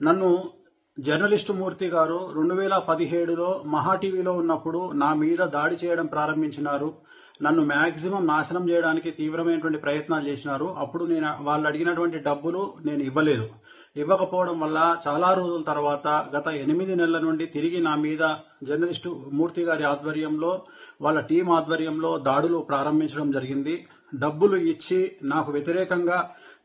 నన్ను జర్నలిస్టు మూర్తి గారు 2017లో మహా టీవీలో ఉన్నప్పుడు నా మీద దాడి చేయడం ప్రారంభించినారు. నన్ను మ్యాక్సిమం నాశనం చేయడానికి తీవ్రమైనటువంటి ప్రయత్నాలు చేసినారు. అప్పుడు నేను వాళ్ళు అడిగినటువంటి డబ్బులు నేను ఇవ్వలేదు. ఇవ్వకపోవడం వల్ల చాలా రోజుల తర్వాత గత 8 నెలల నుండి తిరిగి నా మీద జర్నలిస్టు మూర్తి గారి ఆధ్వర్యంలో వాళ్ళ టీం ఆధ్వర్యంలో దాడులు ప్రారంభించడం జరిగింది. డబ్బులు ఇచ్చి నాకు వ్యతిరేకంగా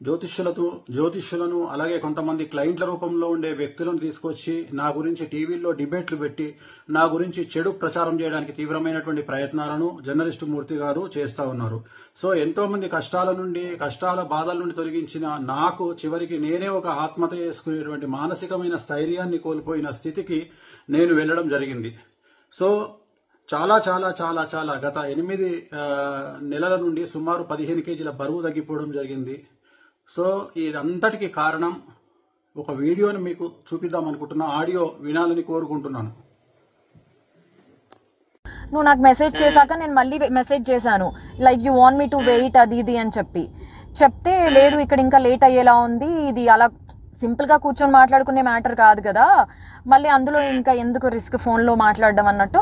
జ్యోతిష్యులను అలాగే కొంతమంది క్లయింట్ల రూపంలో ఉండే వ్యక్తులను తీసుకొచ్చి నా గురించి టీవీల్లో డిబేట్లు పెట్టి నా గురించి చెడు ప్రచారం చేయడానికి తీవ్రమైనటువంటి ప్రయత్నాలను జర్నలిస్టు మూర్తి గారు చేస్తూ ఉన్నారు. సో ఎంతో మంది కష్టాల బాధల నుండి తొలగించిన నాకు చివరికి నేనే ఒక ఆత్మహత్య చేసుకునేటువంటి మానసికమైన స్థైర్యాన్ని కోల్పోయిన స్థితికి నేను వెళ్ళడం జరిగింది. సో చాలా చాలా చాలా చాలా గత 8 నెలల నుండి సుమారు 15 కేజీల బరువు తగ్గిపోవడం జరిగింది. సో ఇదంతటికి కారణం ఒక వీడియోని మీకు చూపిద్దాం అనుకుంటున్నా. ఆడియో వినాలని కోరుకుంటున్నాను. నువ్వు నాకు మెసేజ్ చేశాక నేను మళ్ళీ మెసేజ్ చేశాను, like you want me to wait అది ఇది అని చెప్తే లేదు ఇక్కడ ఇంకా లేట్ అయ్యేలా ఉంది, ఇది అలా సింపుల్గా కూర్చొని మాట్లాడుకునే మ్యాటర్ కాదు కదా, మళ్ళీ అందులో ఇంకా ఎందుకు రిస్క్ ఫోన్లో మాట్లాడడం అన్నట్టు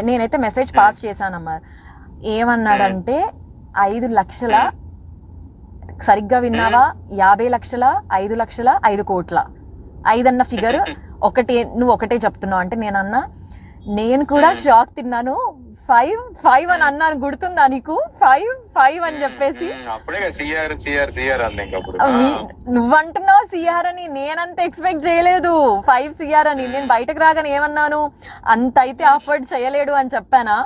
నేనైతే మెసేజ్ పాస్ చేశానమ్మా. ఏమన్నాడంటే 5 లక్షల, సరిగ్గా విన్నావా, 50 లక్షల, 5 లక్షల, 5 కోట్ల, 5 అన్న ఫిగర్ నువ్వు ఒకటే చెప్తున్నావు అంటే నేనన్నా, నేను కూడా షాక్ తిన్నాను. 5 అని అన్నాను, గుర్తుందా నీకు? 5 అని చెప్పేసి నువ్వంటున్నావు సిఆర్ అని, నేనంత ఎక్స్పెక్ట్ చేయలేదు 5 సిఆర్ అని. నేను బయటకు రాగానే ఏమన్నాను, అంత అయితే అఫోర్డ్ చేయలేడు అని చెప్పానా?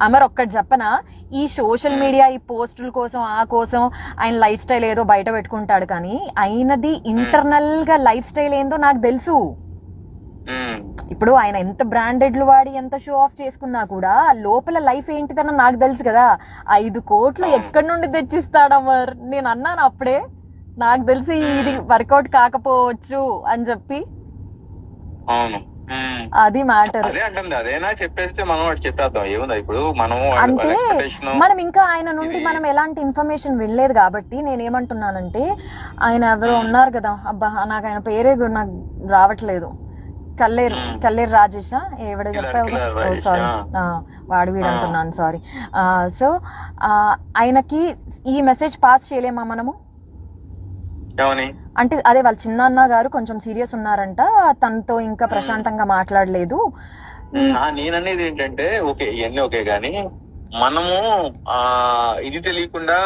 అమర్ ఒక్కటి చెప్పనా, ఈ సోషల్ మీడియా ఈ పోస్టుల కోసం ఆ కోసం ఆయన లైఫ్ స్టైల్ ఏదో బయట పెట్టుకుంటాడు, కానీ ఆయనది ఇంటర్నల్ గా లైఫ్ స్టైల్ ఏందో నాకు తెలుసు. ఇప్పుడు ఆయన ఎంత బ్రాండెడ్లు వాడి ఎంత షో ఆఫ్ చేసుకున్నా కూడా లోపల లైఫ్ ఏంటిదన్న నాకు తెలుసు కదా. 5 కోట్లు ఎక్కడి నుండి తెచ్చిస్తాడమర్? నేను అన్నాను అప్పుడే, నాకు తెలిసి ఇది వర్కౌట్ కాకపోవచ్చు అని చెప్పి. అది మ్యాటర్. అంటే మనం ఇంకా ఆయన నుండి మనం ఎలాంటి ఇన్ఫర్మేషన్ వినలేదు కాబట్టి నేనేమంటున్నానంటే, ఆయన ఎవరో ఉన్నారు కదా, అబ్బా నాకు ఆయన పేరే నాకు రావట్లేదు, కల్లేరు రాజేషా ఎవడో చెప్పావు, సారీ వాడు వీడు అంటున్నాను, సారీ. సో ఆయనకి ఈ మెసేజ్ పాస్ చేయలేమా మనము? అంటే అదే వాళ్ళ చిన్న గారు కొంచెం సీరియస్ ఉన్నారంట, తనతో ఇంకా ప్రశాంతంగా మాట్లాడలేదు. నేననేది ఏంటంటే, ఓకే ఇవన్నీ ఓకే గానీ మనము ఇది తెలియకుండా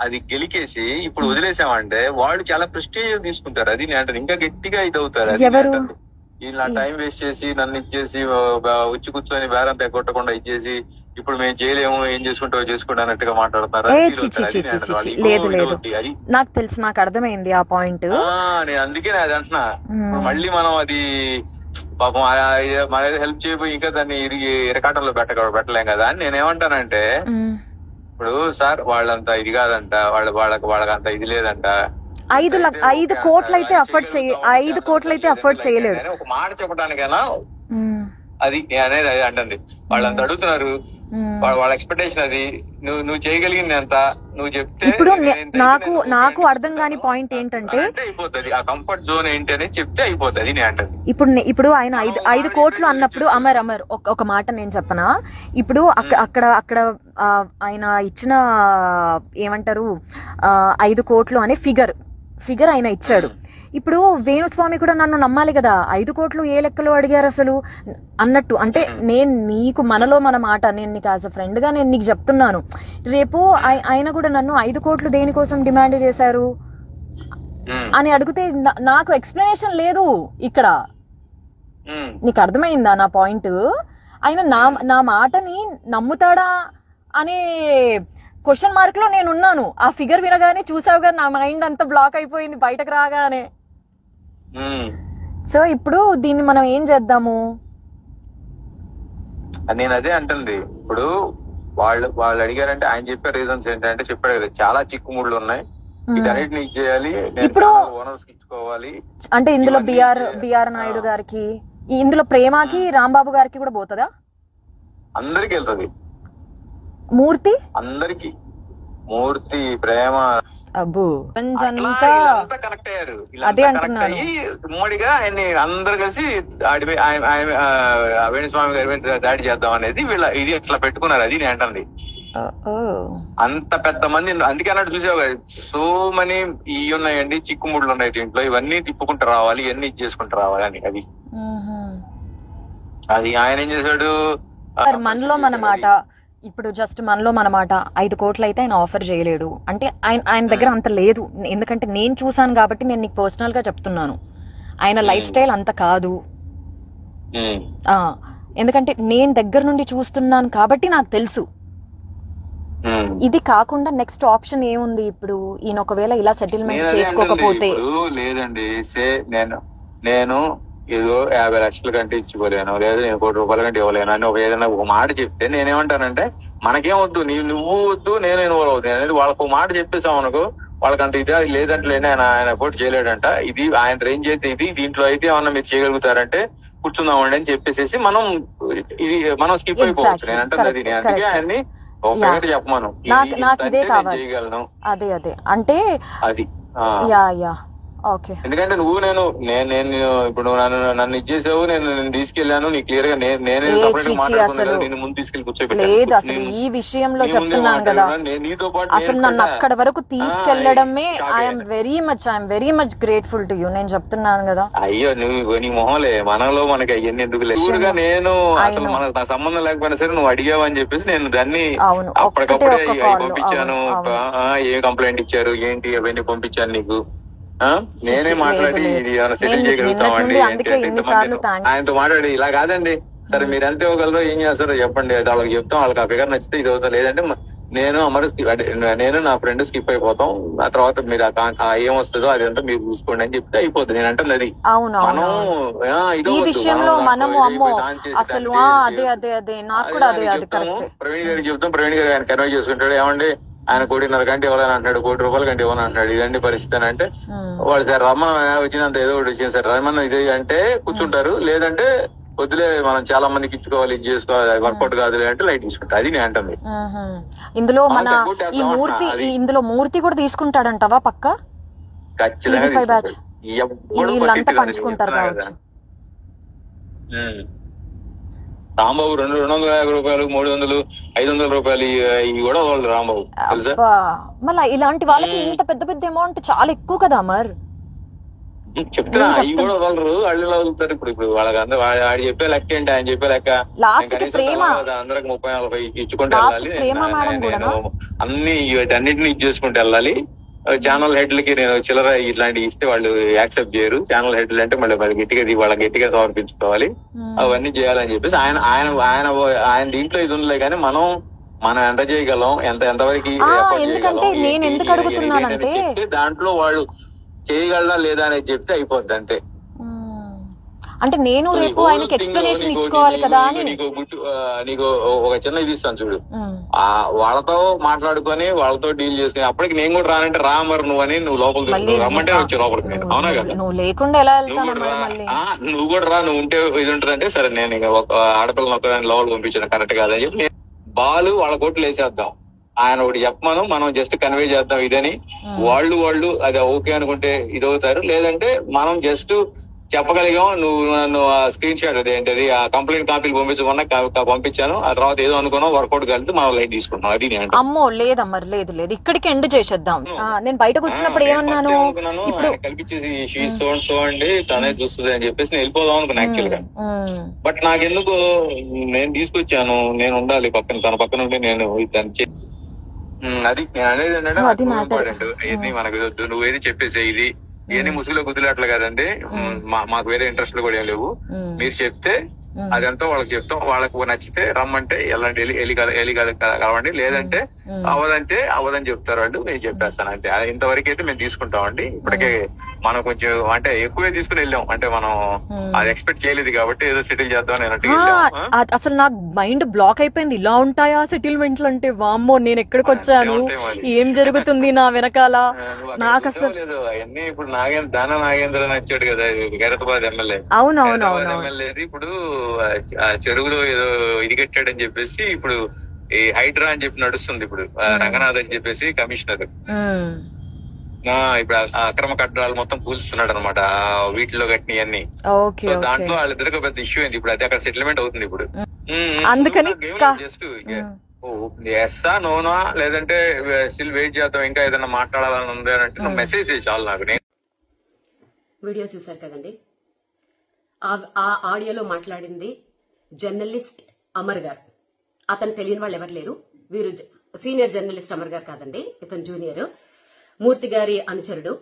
అది గెలికేసి ఇప్పుడు వదిలేసామంటే వాళ్ళు చాలా ప్రెస్టీజ్ తీసుకుంటారు. అది నేను అంటాను, ఇంకా గట్టిగా ఇది అవుతారు. ఇలా టైం వేస్ట్ చేసి నన్ను ఇచ్చేసి వచ్చి కూర్చొని బేరం కొట్టకుండా ఇచ్చేసి ఇప్పుడు మేము చేయలేము, ఏం చేసుకుంటావు చేసుకోండి అన్నట్టుగా మాట్లాడతారు. నాకు తెలుసు, నాకు అర్థమైంది ఆ పాయింట్. నేను అందుకే అది అంటున్నా, మళ్ళీ మనం అది పాపం మన హెల్ప్ చేయబోయి ఇంకా దాన్ని ఇరకాటంలో పెట్టలేం కదా అని నేనేమంటానంటే, ఇప్పుడు సార్ వాళ్ళంతా ఇది కాదంట, వాళ్ళకంత ఇది లేదంట, 5 కోట్లు అయితే అఫోర్డ్ చేయలేడు. ఒక మాట చెప్పడానికైనా అది అనేది అంటుంది. వాళ్ళంతా అడుగుతున్నారు, వాళ్ళ ఎక్స్పెక్టేషన్ అది, నువ్వు చేయగలిగింది ఎంత నువ్వు చెప్తే. ఇప్పుడు నాకు అర్థం కాని పాయింట్ ఏంటంటే, అయిపోతుంది ఆ కంఫర్ట్ జోన్ ఏంటి అని చెప్తే అయిపోతుంది నేను అంటుంది. ఇప్పుడు ఆయన 5 కోట్లు అన్నప్పుడు అమర్ ఒక మాట నేను చెప్పనా, ఇప్పుడు అక్కడ ఆయన ఇచ్చిన ఏమంటారు 5 కోట్లు అనే ఫిగర్ ఆయన ఇచ్చాడు. ఇప్పుడు వేణుస్వామి కూడా నన్ను నమ్మాలి కదా, 5 కోట్లు ఏ లెక్కలో అడిగారు అసలు అన్నట్టు. అంటే నేను నీకు మనలో మన మాట, నేను నీకు యాజ్ అ ఫ్రెండ్ గా నేను నీకు చెప్తున్నాను, రేపు ఆయన కూడా నన్ను 5 కోట్లు దేనికోసం డిమాండ్ చేశారు అని అడిగితే నాకు ఎక్స్ప్లెనేషన్ లేదు ఇక్కడ. నీకు అర్థమైందా నా పాయింట్? ఆయన నా మాటని నమ్ముతాడా అనే క్వశ్చన్ మార్క్ లో నేను ఉన్నాను. ఆ ఫిగర్ వినగానే చూసావుగా నా మైండ్ అంతా బ్లాక్ అయిపోయింది బయటకు రాగానే. సో ఇప్పుడు దీన్ని మనం ఏం చేద్దాము? నేను అదే అంటుంది. ఇప్పుడు వాళ్ళు అడిగారంటే ఆయన చెప్పే రీజన్స్ ఏంటంటే చెప్పాడు కదా, చాలా చిక్కుముళ్ళు ఉన్నాయి, వీటన్నిటిని ఇచ్చేయాలి, ఇప్పుడు ఓనర్స్ ఇచ్చుకోవాలి. అంటే ఇందులో బిఆర్ నాయుడు గారికి, ఇందులో ప్రేమకి రాంబాబు గారికి కూడా పోతుందా? అందరికి వెళ్తుంది. మూర్తి అందరికి, మూర్తి, ప్రేమ, అబ్బో అట్లా అంతా వీళ్ళంతా కనెక్ట్ అయ్యారు. అదే వీళ్ళంతా కనెక్ట్ అంటున్నాను. అయ్యి ఉమ్మడిగా ఆయన్ని అందరు కలిసి వేణుస్వామి గారి మీద దాడి చేద్దాం అనేది వీళ్ళ ఇది ఇట్లా పెట్టుకున్నారు. అది నేను అంటుంది. ఓ అంత పెద్ద మంది అందుకే అన్నట్టు చూసావు కదా, సో మనీ ఇవి ఉన్నాయండి, చిక్కుముళ్ళు ఉన్నాయి దీంట్లో, ఇవన్నీ తిప్పుకుంటూ రావాలి, ఇవన్నీ చేసుకుంటూ రావాలి అని. అది అది ఆయన ఏం చేశాడు, మనలో మన మాట ఇప్పుడు జస్ట్ మనలో మన మాట 5 కోట్లు అయితే ఆయన ఆఫర్ చేయలేడు అంటే ఆయన దగ్గర అంత లేదు. ఎందుకంటే నేను చూసాను కాబట్టి నేను నీకు పర్సనల్ గా చెప్తున్నాను. ఆయన లైఫ్ స్టైల్ అంత కాదు. ఎందుకంటే నేను దగ్గర నుండి చూస్తున్నాను కాబట్టి నాకు తెలుసు. ఇది కాకుండా నెక్స్ట్ ఆప్షన్ ఏముంది ఇప్పుడు? ఈయన ఒకవేళ ఇలా సెటిల్మెంట్ చేసుకోకపోతే లేదండి నేను ఏదో 50 లక్షల కంటే ఇచ్చిపోలేను, లేదా నేను 1 కోటి రూపాయల కంటే ఇవ్వలేను అని ఏదైనా ఒక మాట చెప్తే నేనేమంటానంటే మనకేం వద్దు, నువ్వు వద్దు, నేను ఇన్వాల్వ్ అవుతాను అనేది వాళ్ళకు ఒక మాట చెప్పేసాం అనుకో, వాళ్ళకంత ఇదే లేదంటే ఆయన పోటీ చేయలేడంట, ఇది ఆయన రేంజ్ అయితే ఇది, దీంట్లో అయితే ఏమన్నా మీరు చేయగలుగుతారంటే కూర్చుందామండి అని చెప్పేసి మనం స్కిప్ అయిపోవచ్చు. నేను అంటే అది అందుకే ఆయన్ని చెప్పమను, నాకు ఇదే కావాలి. చేయగలను అదే అంటే అది ఎందుకంటే నేను ఇప్పుడు నన్ను ఇచ్చేసావు, నేను తీసుకెళ్లాను, నీ క్లియర్ గా నేనే సపరేట్ మాట్లాడుకున్నాను, నేను ముందు తీసుకెళ్లి కూర్చోబెట్టాను. అసలు ఈ విషయంలో చెప్తున్నాను కదా, నీతో పాటు అసలు నన్ను అక్కడ వరకు తీసుకెళ్లడమే I'm very much grateful to you. నేను చెప్తున్నాను కదా. అయ్యో నీ మొహంలే, మనలో మనకి అవన్నీ ఎందుకు లేదు. నేను అసలు నా సంబంధం లేకపోయినా సరే నువ్వు అడిగావని చెప్పేసి నేను దాన్ని అప్పటికప్పుడే పంపించాను. ఏ కంప్లైంట్ ఇచ్చారు ఏంటి అవన్నీ పంపించాను నీకు. నేనే మాట్లాడి ఇది ఏమైనా సెటిల్ చేయగలుగుతామండి ఆయనతో మాట్లాడి, ఇలా కాదండి సరే మీరు ఎంత ఇవ్వగలరో ఏం చేస్తారో చెప్పండి, వాళ్ళకి చెప్తాం, వాళ్ళకి ఆ ఫిగర్ నచ్చితే ఇది అవుతా, లేదంటే నేను నా ఫ్రెండ్ స్కిప్ అయిపోతాం, ఆ తర్వాత మీరు ఏమొస్తుందో అదంతా మీరు చూసుకోండి అని చెప్తే అయిపోతుంది. నేను అంటే అది ఈ విషయంలో మనము అమ్మో అసలు ప్రవీణ్ గారికి చెప్తాం, ప్రవీణ్ గారు ఆయన కన్వే చేసుకుంటాడు, ఏమండి ఆయన 1.5 కోటి కంటే ఇవ్వాలని అంటున్నాడు, 1 కోటి రూపాయల కంటే ఇవ్వని అంటున్నాడు, ఇదండి పరిస్థితి అని అంటే వాళ్ళు సార్ రమ్మన్ వచ్చినంత ఏదో ఒకటి వచ్చింది సార్ రమ్మన్ ఇది అంటే కూర్చుంటారు, లేదంటే వద్దులే మనం చాలా మందికి ఇచ్చుకోవాలి, ఇది చేసుకోవాలి, వర్కౌట్ కాదులే అంటే లైట్ తీసుకుంటా. అది నేను అంటుంది. ఇందులో మన ఇందులో మూర్తి కూడా తీసుకుంటాడంటావా? పక్క ఖచ్చితంగా వీళ్ళంతా పంచుకుంటారు కావచ్చు. రాంబాబు 250 రూపాయలు 300 500 రూపాయలు ఇవి కూడా వాళ్ళు రాంబాబు తెలుసా. మళ్ళీ ఇలాంటి వాళ్ళకి ఇంత పెద్ద పెద్ద అమౌంట్ చాలా ఎక్కువ కదా మరి. చెప్తున్నా అవి కూడా వాళ్ళు అళ్ళు వదులుతారు. ఇప్పుడు వాళ్ళకి అందరూ ఆడు చెప్పే లెక్క ఏంటి, ఆయన చెప్పే లెక్క అందరికి 30-40 ఇచ్చుకుంటూ వెళ్ళాలి, అన్ని వీటన్నిటిని ఇచ్చేసుకుంటూ వెళ్ళాలి. ఛానల్ హెడ్లకి నేను చిల్లర ఇట్లాంటి ఇస్తే వాళ్ళు యాక్సెప్ట్ చేయరు, ఛానల్ హెడ్లు అంటే మళ్ళీ వాళ్ళకి గట్టిగా సమర్పించుకోవాలి, అవన్నీ చేయాలని చెప్పేసి ఆయన దీంట్లో ఇది ఉండలే. కానీ మనం ఎంత చేయగలం, ఎంతవరకు చెప్తే దాంట్లో వాళ్ళు చేయగలరా లేదా అనేది చెప్తే అయిపోద్ది అంతే. అంటే నేను రేపు ఆయనకి ఎక్స్ప్లెనేషన్ ఇచ్చుకోవాలి కదా అని. నీకు ఒక చిన్న ఇది ఇస్తాను చూడు, వాళ్ళతో మాట్లాడుకొని వాళ్ళతో డీల్ చేసుకుని అప్పటికి నేను కూడా రానంటే రా మరి నువ్వు లోపలికి రమ్మంటే వచ్చి లోపలికి నేను అవునా కదా, నువ్వు లేకుండా ఎలా నువ్వు కూడా రా, నువ్వు ఉంటే ఇది ఉంటుందంటే సరే నేను ఒక ఆడపిల్లని ఒక్కదాన్ని లోపలికి పంపించాను కరెక్ట్ కాదని చెప్పి నేను బాలు వాళ్ళ కోట్లు వేసేద్దాం, ఆయన ఒకటి చెప్పమను, మనం జస్ట్ కన్వే చేద్దాం ఇదని, వాళ్ళు అది ఓకే అనుకుంటే ఇది అవుతారు, లేదంటే మనం జస్ట్ చెప్పగలిగాం నువ్వు నన్ను స్క్రీన్ షాట్ అదేంటది ఆ కంప్లైంట్ కాపీలు పంపించమన్నా పంపించాను, ఆ తర్వాత ఏదో అనుకున్నాం వర్కౌట్ కలిపి మనం లైట్ తీసుకుంటాం. అది అమ్మో లేదమ్మా లేదు ఇక్కడికి ఎండ్ చేసేద్దాం. నేను బయటకు వచ్చినప్పుడు ఏమన్నాను, ఇప్పుడు కల్పించేసి సో అండి తనే చూస్తుంది అని చెప్పేసి నేను వెళ్ళిపోదాం అనుకున్నా యాక్చువల్ గా. బట్ నాకెందుకు నేను తీసుకొచ్చాను, నేను ఉండాలి పక్కన, తన పక్కన ఉండి నేను దాన్ని అది నేను అనేది ఏంటంటే మనకు నువ్వేది చెప్పేసే ఇది ఇవన్నీ ముసుగులో గుద్దులాట్లు కదండి, మాకు వేరే ఇంట్రెస్ట్లు కూడా ఏం లేవు, మీరు చెప్తే అదంతా వాళ్ళకి చెప్తాం, వాళ్ళకు నచ్చితే రమ్మంటే ఎలాంటి ఎలి కలవండి, లేదంటే అవదని చెప్తారు వాళ్ళు, నేను చెప్పేస్తాను అంటే. ఇంతవరకు అయితే మేము తీసుకుంటామండి, ఇప్పటికే మనం కొంచెం అంటే ఎక్కువే తీసుకుని వెళ్ళాం, అంటే మనం అది ఎక్స్పెక్ట్ చేయలేదు కాబట్టి ఏదో సెటిల్ చేద్దాం అన్నట్టు. అసలు నాకు మైండ్ బ్లాక్ అయిపోయింది, ఇలా ఉంటాయా సెటిల్మెంట్లు అంటే, వామ్మో నేను ఎక్కడికి వచ్చాను, ఏం జరుగుతుంది నా వెనకాల. నాకు అసలు అవన్నీ ఇప్పుడు నాగేంద్ర నచ్చాడు కదా గైరతాబాద్ ఎమ్మెల్యే, ఎమ్మెల్యే ఇప్పుడు చెరువులో ఏదో ఇది కట్టాడని చెప్పేసి ఇప్పుడు ఈ హైడ్రా అని చెప్పి నడుస్తుంది ఇప్పుడు, రంగనాథ్ అని చెప్పేసి కమిషనర్, ఇప్పుడు అక్రమ కట్టడాలు మొత్తం కూల్స్తున్నాడు అనమాట, వీటిలో కట్టినవన్నీ. ఓకే సో ఓకే దాంట్లో వాళ్ళిద్దరికి పెద్ద ఇష్యూ అయింది. ఇప్పుడు అది అక్కడ సెటిల్మెంట్ అవుతుంది ఇప్పుడు. అందుకని జస్ట్ ఎస్సా నోనా లేదంటే స్టిల్ వెయిట్ చేద్దాం, ఇంకా ఏదైనా మాట్లాడాలని ఉంది అని అంటే నువ్వు మెసేజ్ చేయి చాలు నాకు. వీడియో చూశారు కదండి, ఆ ఆడియోలో మాట్లాడింది జర్నలిస్ట్ అమర్ గారు. అతను తెలియని వాళ్ళు ఎవరు లేరు. వీరు సీనియర్ జర్నలిస్ట్ అమర్ గారు కాదండి, ఇతను జూనియర్, మూర్తి గారి అనుచరుడు.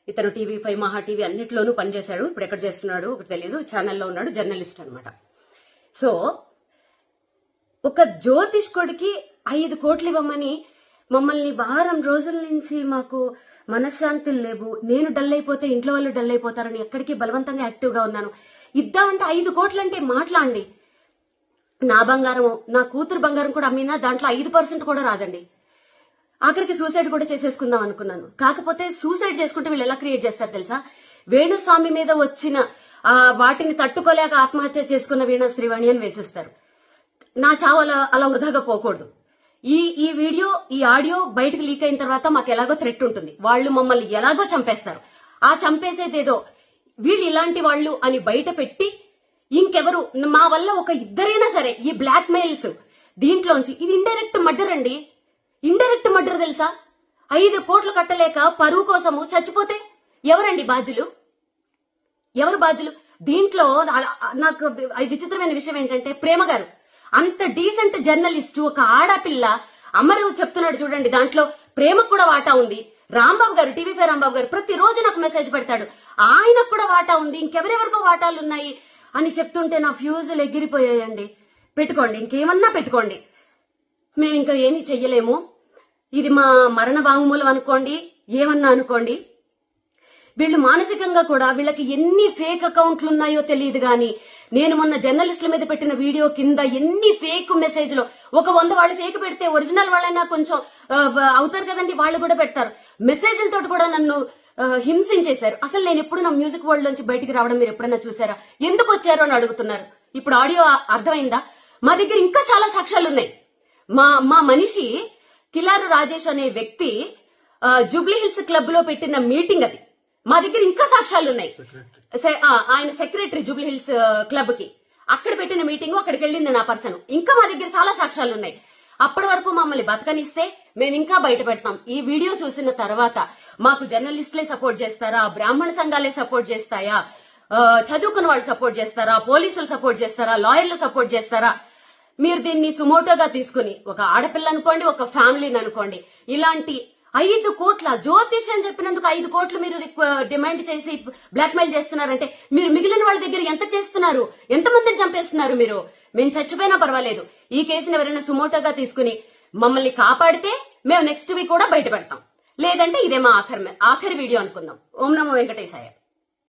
ఇతను TV5 మహా టీవీ అన్నిట్లోనూ పనిచేశాడు. ఇప్పుడు ఎక్కడ చేస్తున్నాడు ఒకటి తెలియదు, ఛానల్లో ఉన్నాడు, జర్నలిస్ట్ అనమాట. సో ఒక జ్యోతిష్కుడికి 5 కోట్లు ఇవ్వమని మమ్మల్ని వారం రోజుల నుంచి మాకు మనశ్శాంతులు లేవు, నేను డల్ అయిపోతే ఇంట్లో వాళ్ళు డల్ అయిపోతారని ఎక్కడికి బలవంతంగా యాక్టివ్ గా ఉన్నాను. ఇద్దామంటే 5 కోట్లు అంటే మాట్లాడండి. నా బంగారం, నా కూతురు బంగారం కూడా అమ్మినా దాంట్లో 5% కూడా రాదండి. ఆఖరికి సూసైడ్ కూడా చేసేసుకుందాం అనుకున్నాను. కాకపోతే సూసైడ్ చేసుకుంటే వీళ్ళు ఎలా క్రియేట్ చేస్తారు తెలుసా? వేణుస్వామి మీద వచ్చిన వాటిని తట్టుకోలేక ఆత్మహత్య చేసుకున్న వీణా శ్రీవాణి అని వేసేస్తారు. నా చావు అలా వృధాగా పోకూడదు. ఈ వీడియో, ఈ ఆడియో బయటకు లీక్ అయిన తర్వాత మాకు ఎలాగో థ్రెట్ ఉంటుంది. వాళ్ళు మమ్మల్ని ఎలాగో చంపేస్తారు. ఆ చంపేసేదేదో వీళ్ళు ఇలాంటి వాళ్ళు అని బయట పెట్టి ఇంకెవరు మా వల్ల ఒక ఇద్దరైనా సరే ఈ బ్లాక్ మెయిల్స్ దీంట్లోంచి, ఇది ఇండైరెక్ట్ మర్డర్ అండి. ఇండైరెక్ట్ మర్డర్ తెలుసా? 5 కోట్లు కట్టలేక పరువు కోసము చచ్చిపోతే ఎవరండి బాధ్యులు? ఎవరు బాధ్యులు? దీంట్లో నాకు విచిత్రమైన విషయం ఏంటంటే, ప్రేమ గారు అంత డీసెంట్ జర్నలిస్ట్, ఒక ఆడపిల్ల అమరు చెప్తున్నాడు చూడండి, దాంట్లో ప్రేమకు కూడా వాటా ఉంది. రాంబాబు గారు, TV5 రాంబాబు గారు ప్రతిరోజు నాకు మెసేజ్ పెడతాడు, ఆయనకు కూడా వాటా ఉంది, ఇంకెవరెవరికో వాటాలు ఉన్నాయి అని చెప్తుంటే నా ఫ్యూజులు ఎగిరిపోయాయండి. పెట్టుకోండి, ఇంకేమన్నా పెట్టుకోండి, మేము ఇంకా ఏమీ చెయ్యలేము. ఇది మా మరణ వాంగ్మూలం అనుకోండి, ఏమన్నా అనుకోండి. వీళ్ళు మానసికంగా కూడా, వీళ్ళకి ఎన్ని ఫేక్ అకౌంట్లు ఉన్నాయో తెలియదు గాని, నేను మొన్న జర్నలిస్టుల మీద పెట్టిన వీడియో కింద ఎన్ని ఫేక్ మెసేజ్లు, ఒక 100 వాళ్ళు ఫేక్ పెడితే ఒరిజినల్ వాళ్ళైనా కొంచెం అవుతారు కదండి, వాళ్ళు కూడా పెడతారు. మెసేజ్లతో కూడా నన్ను హింసించేశారు. అసలు నేను ఎప్పుడు నా మ్యూజిక్ వరల్డ్ నుంచి బయటికి రావడం మీరు ఎప్పుడైనా చూసారా? ఎందుకు వచ్చారు అని అడుగుతున్నారు. ఇప్పుడు ఆడియో అర్థమైందా? మా దగ్గర ఇంకా చాలా సాక్ష్యాలు ఉన్నాయి. మా మనిషి కిలారు రాజేష్ అనే వ్యక్తి జూబ్లీ హిల్స్ క్లబ్ లో పెట్టిన మీటింగ్ అది. మా దగ్గర ఇంకా సాక్ష్యాలు ఉన్నాయి. ఆయన సెక్రటరీ జూబ్లీ హిల్స్ క్లబ్ కి, అక్కడ పెట్టిన మీటింగ్, అక్కడికి వెళ్ళింది నా పర్సన్. ఇంకా మా దగ్గర చాలా సాక్ష్యాలు ఉన్నాయి. అప్పటి వరకు మమ్మల్ని బతకనిస్తే మేము ఇంకా బయట పెడతాం. ఈ వీడియో చూసిన తర్వాత మాకు జర్నలిస్టులే సపోర్ట్ చేస్తారా, బ్రాహ్మణ సంఘాలే సపోర్ట్ చేస్తాయా, చదువుకున్న వాళ్ళు సపోర్ట్ చేస్తారా, పోలీసులు సపోర్ట్ చేస్తారా, లాయర్లు సపోర్ట్ చేస్తారా? మీరు దీన్ని సుమోటోగా తీసుకుని, ఒక ఆడపిల్ల అనుకోండి, ఒక ఫ్యామిలీని అనుకోండి, ఇలాంటి 5 కోట్ల జ్యోతిష్ అని చెప్పినందుకు 5 కోట్లు మీరు డిమాండ్ చేసి బ్లాక్ మెయిల్ చేస్తున్నారంటే, మీరు మిగిలిన వాళ్ళ దగ్గర ఎంత చేస్తున్నారు? ఎంతమందిని చంపేస్తున్నారు మీరు? మేము చచ్చిపోయినా పర్వాలేదు, ఈ కేసుని ఎవరైనా సుమోటోగా తీసుకుని మమ్మల్ని కాపాడితే మేము నెక్స్ట్ వీక్ కూడా బయట పెడతాం. లేదంటే ఇదే మా ఆఖరి వీడియో అనుకుందాం. ఓం నమో వెంకటేశాయ.